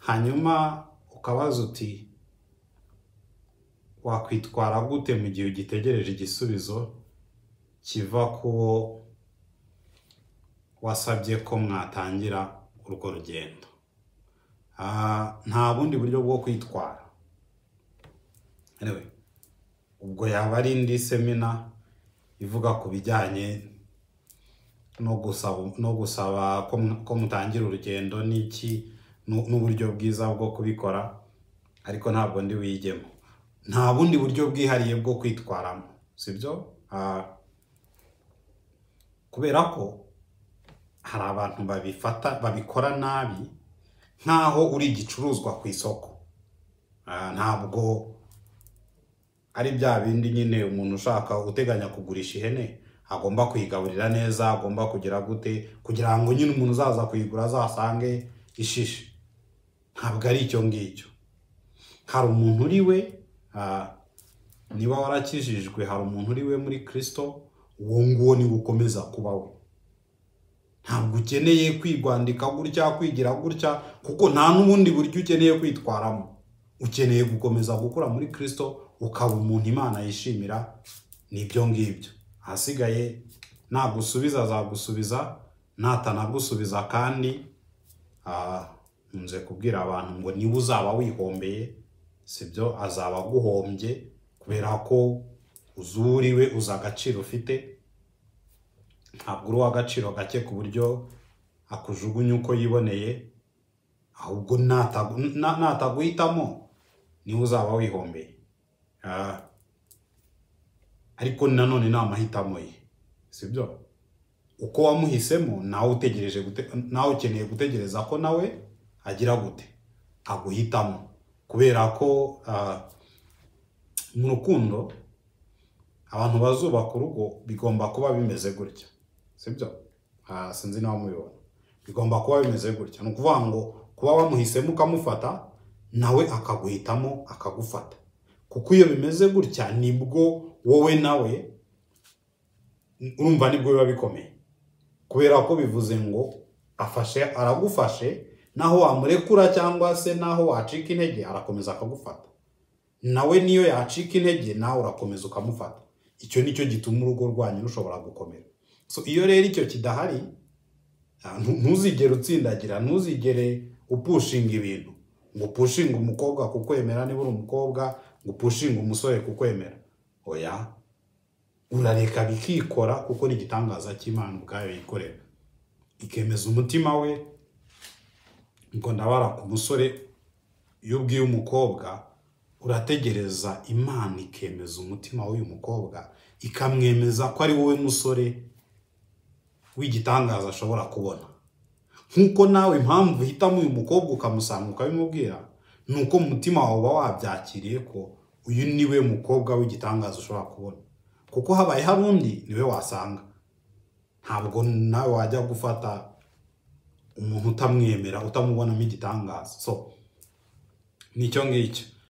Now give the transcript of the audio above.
hanyuma ukabaza uti wakwitwara gute mu gihe ugitegereje igisubizo kiva kuwo wasabye ko mwatangira urwo rugendo. Nta bundi buryo bwo kwitwara. Anyway, ubwo yaba ari indi semina ivuga ku bijyanye no gusaba ko mutangira urugendo n'iki n'uburyo bwiza bwo kubikora, ariko ntabwo ndi wigemo. Nta bundi buryo bwihariye bwo kwitwaramo, sibyo? Kubera ko hari abantu babikora nabi nkaho uri igicuruzwa ku isoko. Ntabwo ari bya bindi nyine umuntu ushaka uteganya kugurisha ihene agomba kuyigaburira neza, agomba kugira gute kugira ngo nyine umuntu uzaza kuyigura azasange ishishe. Ntabwo ari icyo ngicyo. Hari umuntu uri we, niba warakijijwe, hari umuntu uri we muri Kristo, uwo nguwo ni gukomeza kuba we. Ntabwo ukeneye kwigwandika gutya, kwigira gutya, kuko nta n'ubundi buryo ukeneye kwitwaramo. Ukeneye gukomeza gukura muri Kristo, ukaba umuntu Imana yishimira. Nibyo ngibyo. Hasigaye nagusubiza azagusubiza, natanagusubiza kandi nze kubwira abantu ngo niba uzaba wihombeye, sibyo, azaba aguhombye, kubera ko uzuriwe uzi agaciro ufite. Ntabwo uri uw'agaciro gake ku buryo akujugunya uko yiboneye, ahubwo nataguhitamo niwe uzaba wihombeye. Ariko nanone ni amahitamo ye, sibyo? Uko wamuhisemo nawe ukeneye gutegereza ko nawe agira gute, aguhitamo. Kubera ko mu rukundo abantu bazubaka urugo bigomba kuba bimeze gutya, sibyo? Sinzi nawe mubibona. Bigomba kuba bimeze gutya. Ni ukuvuga ngo kuba wamuhisemo ukamufata, nawe akaguhitamo akagufata. Kuko iyo bimeze gutya nibwo wowe nawe urumva nibwo biba bikomeye. Kubera ko bivuze ngo aragufashe, naho wamurekura cyangwa se naho wacika intege arakomeza akagufata. Nawe niyo yacika intege nawe urakomeza ukamufata. Icyo nicyo gituma urugo rwanyu rushobora gukomera. So iyo rero icyo kidahari, ntuzigere utsindagira, ntuzigere upushinga ibintu. Ngo upushinga umukobwa kukwemera niba uri umukobwa, ngo upushinga umusore kukwemera. Oya, urareka bikikora, kuko ni igitangaza cy'Imana ubwayo yikorera. Ikemeza umutima we. Ngo ndabara ku musore, iyo ubwiye umukobwa urategereza Imana ikemeza umutima w'uyu mukobwa, ikamwemeza ko ari wowe musore w'igitangaza ashobora kubona. Nkuko nawe impamvu uhitamo uyu mukobwa ukamusanga ukabimubwira, nuko mu mutima wawe uba wabyakiriye ko uyu niwe mukobwa w'igitangaza ushobora kubona. Kuko habaye hari undi niwe wasanga. Ntabwo nawe wajya gufata umuntu utamwemera, utamubonamo igitangaza. So nicyo ngicyo.